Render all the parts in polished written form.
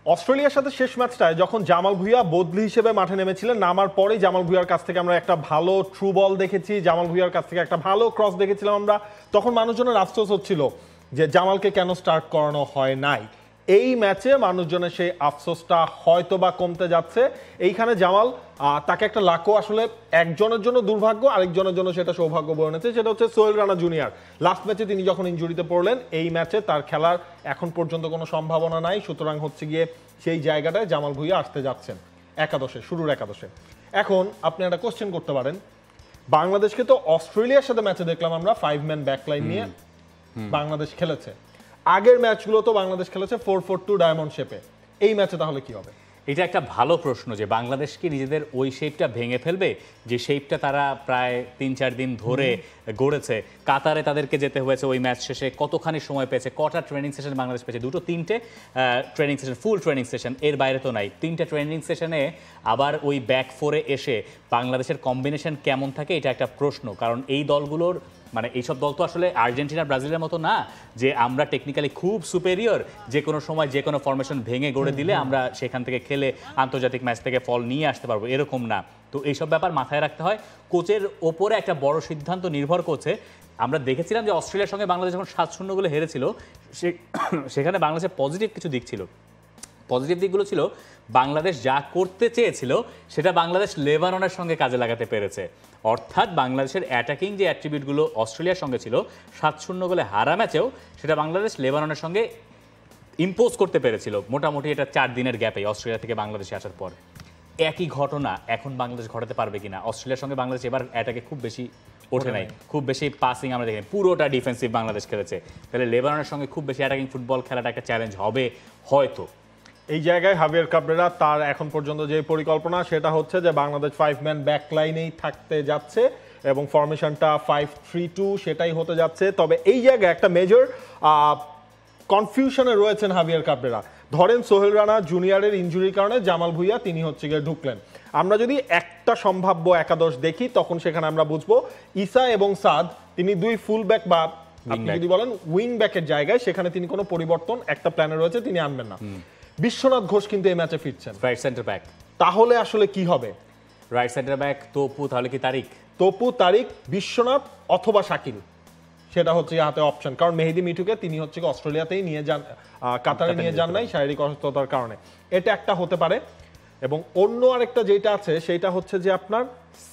অস্ট্রেলিয়ার সাথে শেষ ম্যাচটায় যখন জামাল ভুঁইয়া বদলি হিসেবে মাঠে নেমেছিলেন, নামার পরেই জামাল ভুঁইয়ার কাছ থেকে আমরা একটা ভালো ট্রু বল দেখেছি, জামাল ভুঁইয়ার কাছ থেকে একটা ভালো ক্রস দেখেছিলাম আমরা। তখন মানুষজনের আফসোস হচ্ছিল যে জামালকে কেন স্টার্ট করানো হয় নাই। এই ম্যাচে মানুষজনের সেই আফসোসটা হয়তো বা কমতে যাচ্ছে। এইখানে জামাল তাকে একটা লাকও আসলে একজনের জন্য দুর্ভাগ্য, আরেকজনের জন্য সেটা সৌভাগ্য বয়ে এনেছে, সেটা হচ্ছে সোহেল রানা জুনিয়র। লাস্ট ম্যাচে তিনি যখন ইনজুরিতে পড়লেন, এই ম্যাচে তার খেলার এখন পর্যন্ত কোনো সম্ভাবনা নাই। সুতরাং হচ্ছে গিয়ে সেই জায়গাটায় জামাল ভুঁইয়া আসতে যাচ্ছেন একাদশে, শুরুর একাদশে। এখন আপনি একটা কোশ্চেন করতে পারেন, বাংলাদেশকে তো অস্ট্রেলিয়ার সাথে ম্যাচে দেখলাম আমরা 5 ম্যান ব্যাকলাইন নিয়ে বাংলাদেশ খেলেছে। আগের ম্যাচগুলো তো বাংলাদেশ খেলেছে 4-4-2 ডায়মন্ড শেপে। এই ম্যাচে তাহলে কি হবে? এটা একটা ভালো প্রশ্ন যে বাংলাদেশ কি নিজেদের ওই শেপটা ভেঙে ফেলবে, যে শেপটা তারা প্রায় 3-4 দিন ধরে গড়েছে। কাতারে তাদেরকে যেতে হয়েছে ওই ম্যাচ শেষে, কতখানি সময় পেয়েছে, কটা ট্রেনিং সেশন বাংলাদেশ পেয়েছে, 2-3টে ট্রেনিং সেশন, ফুল ট্রেনিং সেশন, এর বাইরে তো নাই। 3টে ট্রেনিং সেশনে আবার ওই ব্যাক ফোরে এসে বাংলাদেশের কম্বিনেশন কেমন থাকে, এটা একটা প্রশ্ন। কারণ এই দলগুলোর মানে এইসব দল তো আসলে আর্জেন্টিনা ব্রাজিলের মতো না যে আমরা টেকনিক্যালি খুব সুপেরিয়র, যে কোনো সময় যে কোনো ফরমেশন ভেঙে গড়ে দিলে আমরা সেখান থেকে খেলে আন্তর্জাতিক ম্যাচ থেকে ফল নিয়ে আসতে পারবো, এরকম না। তো এইসব ব্যাপার মাথায় রাখতে হয়। কোচের ওপরে একটা বড় সিদ্ধান্ত নির্ভর করছে। আমরা দেখেছিলাম যে অস্ট্রেলিয়ার সঙ্গে বাংলাদেশ যখন 7-0 গোলে হেরেছিল, সেখানে বাংলাদেশের পজিটিভ কিছু দিক ছিল। পজিটিভ দিকগুলো ছিল বাংলাদেশ যা করতে চেয়েছিল সেটা বাংলাদেশ লেবাননের সঙ্গে কাজে লাগাতে পেরেছে। অর্থাৎ বাংলাদেশের অ্যাটাকিং যে অ্যাট্রিবিউটগুলো অস্ট্রেলিয়ার সঙ্গে ছিল 7-0 গোলে হারা ম্যাচেও, সেটা বাংলাদেশ লেবাননের সঙ্গে ইম্পোজ করতে পেরেছিল মোটামুটি এটা 4 দিনের গ্যাপে অস্ট্রেলিয়া থেকে বাংলাদেশে আসার পর। একই ঘটনা এখন বাংলাদেশ ঘটাতে পারবে কিনা? অস্ট্রেলিয়ার সঙ্গে বাংলাদেশ এবার অ্যাটাকে খুব বেশি ওঠে নাই, খুব বেশি পাসিং আমরা দেখিনি, পুরোটা ডিফেন্সিভ বাংলাদেশ খেলেছে। তাহলে লেবাননের সঙ্গে খুব বেশি অ্যাটাকিং ফুটবল খেলাটা একটা চ্যালেঞ্জ হবে হয়তো। এই জায়গায় হাভিয়ার কাবরেরা তার এখন পর্যন্ত যে পরিকল্পনা সেটা হচ্ছে যে বাংলাদেশ 5 ম্যান ব্যাকলাইনেই থাকতে যাচ্ছে এবং ফরমেশনটা 5-3-2 সেটাই হতে যাচ্ছে। তবে এই জায়গায় একটা মেজর কনফিউশনে রয়েছেন হাভিয়ার কাবরেরা। ধরেন সোহেল রানা জুনিয়রের ইনজুরির কারণে জামাল ভুঁইয়া তিনি হচ্ছে গিয়ে ঢুকলেন। আমরা যদি একটা সম্ভাব্য একাদশ দেখি তখন সেখানে আমরা বুঝবো ইসা এবং সাদ তিনি দুই ফুল ব্যাক বা আপনি যদি বলেন উইং ব্যাকের জায়গায় সেখানে তিনি কোনো পরিবর্তন একটা প্ল্যানে রয়েছে তিনি আনবেন না। বিশ্বনাথ ঘোষ কিন্তু এই ম্যাচে ফিরছেন রাইট সেন্টার ব্যাক। তাহলে আসলে কি হবে? রাইট সেন্টার ব্যাক তপু, তাহলে কি তারিক? তপু, তারিক, বিশ্বনাথ অথবা শাকিল, সেটা হচ্ছে হাতে অপশন। কারণ মেহেদী মিঠুকে তিনি হচ্ছে অস্ট্রেলিয়াতেই নিয়ে যান, কাতারে নিয়ে যান নাই শারীরিক অসুস্থতার কারণে। এটা একটা হতে পারে। এবং অন্য আরেকটা যেটা আছে সেটা হচ্ছে যে আপনার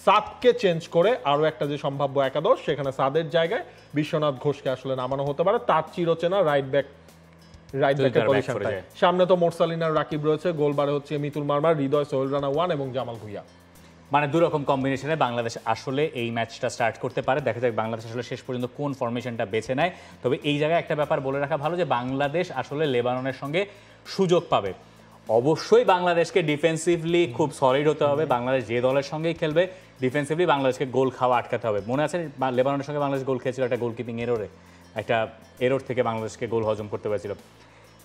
সাদকে চেঞ্জ করে আরো একটা যে সম্ভাব্য একাদশ, সেখানে সাদের জায়গায় বিশ্বনাথ ঘোষকে আসলে নামানো হতে পারে। তার চিরচেনা রাইট ব্যাকের পজিশনটা। সামনে তো মোরসালিন আর রাকিব রয়েছে, গোলবারে হচ্ছে মিতুল মারমার, হৃদয়, সোহেল রানা 1 এবং জামাল ভুঁইয়া। মানে দুরকম কম্বিনেশনে বাংলাদেশ আসলে এই ম্যাচটা স্টার্ট করতে পারে। দেখা যাক বাংলাদেশ আসলে শেষ পর্যন্ত কোন ফরমেশনটা বেছে নেয়। তবে এই জায়গায় একটা ব্যাপার বলে রাখা ভালো যে বাংলাদেশ আসলে লেবাননের সঙ্গে সুযোগ পাবে। অবশ্যই বাংলাদেশকে ডিফেন্সিভলি খুব সলিড হতে হবে। বাংলাদেশ যে দলের সঙ্গেই খেলবে ডিফেন্সিভলি বাংলাদেশকে গোল খাওয়া আটকাতে হবে। মনে আছে লেবাননের সঙ্গে বাংলাদেশ গোল খেয়েছিল একটা গোলকিপিং এররে, একটা এরর থেকে বাংলাদেশকে গোল হজম করতে পেরেছিল।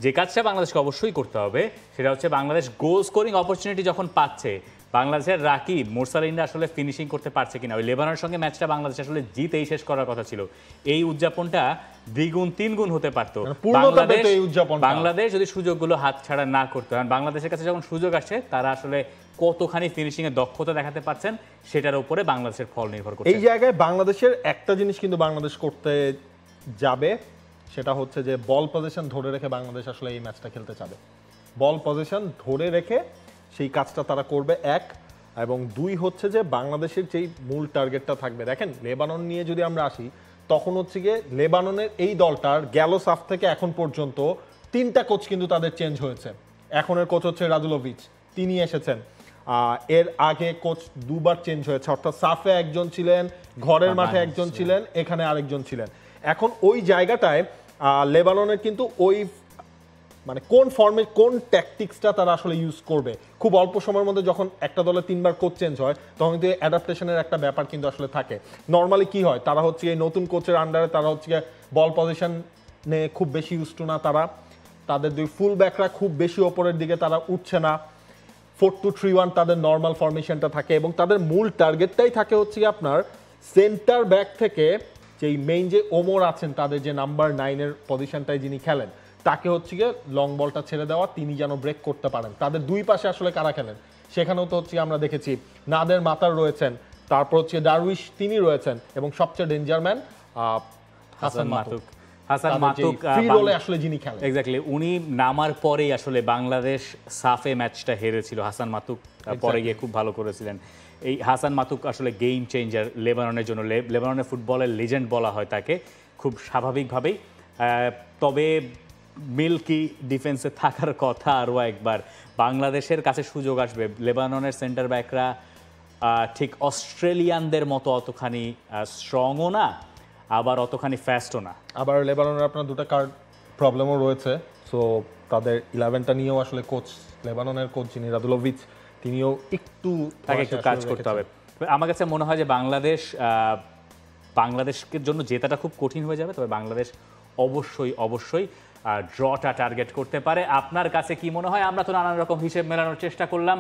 যে কাজটা বাংলাদেশকে অবশ্যই করতে হবে সেটা হচ্ছে বাংলাদেশ গোল স্কোরিং অপরচুনিটি যখন পাচ্ছে, বাংলাদেশের রাকিব, মুরসালিনরা আসলে ফিনিশিং করতে পারছে কিনা। ওই লেবাননের সঙ্গে ম্যাচটা বাংলাদেশ আসলে জিতেই শেষ করার কথা ছিল। এই উদযাপনটা দ্বিগুণ 3 গুণ হতে পারতো বাংলাদেশ যদি সুযোগগুলো হাতছাড়া না করতে। কারণ বাংলাদেশের কাছে যখন সুযোগ আসছে তারা আসলে কতখানি ফিনিশিং এর দক্ষতা দেখাতে পারছেন সেটার উপরে বাংলাদেশের ফল নির্ভর করছে। এই জায়গায় বাংলাদেশের একটা জিনিস কিন্তু বাংলাদেশ করতে যাবে, সেটা হচ্ছে যে বল পজিশন ধরে রেখে বাংলাদেশ আসলে এই ম্যাচটা খেলতে চাবে। বল পজিশন ধরে রেখে সেই কাজটা তারা করবে 1, এবং 2 হচ্ছে যে বাংলাদেশের যেই মূল টার্গেটটা থাকবে। দেখেন লেবানন নিয়ে যদি আমরা আসি তখন হচ্ছে গিয়ে লেবাননের এই দলটার গেল সাফ থেকে এখন পর্যন্ত 3টা কোচ কিন্তু তাদের চেঞ্জ হয়েছে। এখনের কোচ হচ্ছে রাদুলোভিচ, তিনি এসেছেন। এর আগে কোচ 2বার চেঞ্জ হয়েছে, অর্থাৎ সাফে একজন ছিলেন, ঘরের মাঠে একজন ছিলেন, এখানে আরেকজন ছিলেন। এখন ওই জায়গাটায় লেবাননের কিন্তু ওই মানে কোন ফর্মে কোন ট্যাকটিক্সটা তারা আসলে ইউজ করবে, খুব অল্প সময়ের মধ্যে যখন একটা দলে 3বার কোচ চেঞ্জ হয় তখন কিন্তু অ্যাডাপ্টেশনের একটা ব্যাপার কিন্তু আসলে থাকে। নর্মালি কি হয়, তারা হচ্ছে এই নতুন কোচের আন্ডারে তারা হচ্ছে বল পজিশনে খুব বেশি ইউজ টু না, তাদের 2 ফুল ব্যাকরা খুব বেশি ওপরের দিকে তারা উঠছে না। 4-2-3-1 তাদের নর্মাল ফরমেশনটা থাকে এবং তাদের মূল টার্গেটটাই থাকে হচ্ছে আপনার সেন্টার ব্যাক থেকে যেই মেইন যে ওমর আছেন তাদের যে নাম্বার 9 এর পজিশনটায় যিনি খেলেন তাকে হচ্ছে গিয়ে লং বলটা ছেড়ে দেওয়া, তিনি যেন ব্রেক করতে পারেন। তাদের দুই পাশে আসলে কারা খেলেন সেখানেও তো হচ্ছে আমরা দেখেছি নাদের মাতার রয়েছেন, তারপর হচ্ছে ডারউইশ তিনি রয়েছেন, এবং সবচেয়ে danger man Hasan Mahmud. Hasan Mahmud free রোলে আসলে যিনি খেলেন, এক্স্যাক্টলি উনি নামার পরেই আসলে বাংলাদেশ সাফে ম্যাচটা হেরেছিল। হাসান মাতুক পরে গিয়ে খুব ভালো করেছিলেন। এই হাসান মাতুক আসলে গেম চেঞ্জার লেবাননের জন্য। লেবাননের ফুটবলের লেজেন্ড বলা হয় তাকে, খুব স্বাভাবিকভাবেই। তবে মিল্কি ডিফেন্সে থাকার কথা আরও একবার। বাংলাদেশের কাছে সুযোগ আসবে, লেবাননের সেন্টার ব্যাকরা ঠিক অস্ট্রেলিয়ানদের মতো অতখানি স্ট্রংও না, আবার অতখানি ফাস্টও না। আবার লেবাননের আপনার দুটো কার্ড প্রবলেমও রয়েছে, সো তাদের 11টা নিয়েও আসলে কোচ, লেবাননের কোচ যিনি রাদুলোভিচ, তিনিও তাকে একটু কাজ করতে হবে। আমার কাছে মনে হয় যে বাংলাদেশের জন্য জেতাটা খুব কঠিন হয়ে যাবে, তবে বাংলাদেশ অবশ্যই ড্রটা টার্গেট করতে পারে। আপনার কাছে কি মনে হয়? আমরা তো নানান রকম হিসেব মেলানোর চেষ্টা করলাম,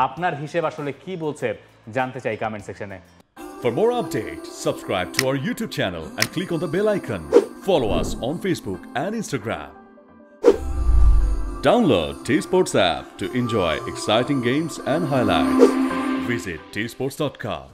আপনার হিসেব আসলে কি বলছে জানতে চাই কমেন্ট সেকশনে। For more updates, subscribe to our YouTube channel and click on the bell icon. Follow us on Facebook and Instagram. Download T-Sports app to enjoy exciting games and highlights. Visit tsports.com.